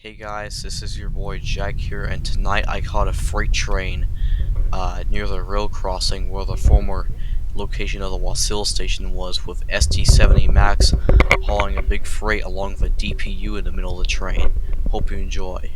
Hey guys, this is your boy Jack here, and tonight I caught a freight train near the rail crossing where the former location of the Wasil station was, with ST-70 Max hauling a big freight along with a DPU in the middle of the train. Hope you enjoy.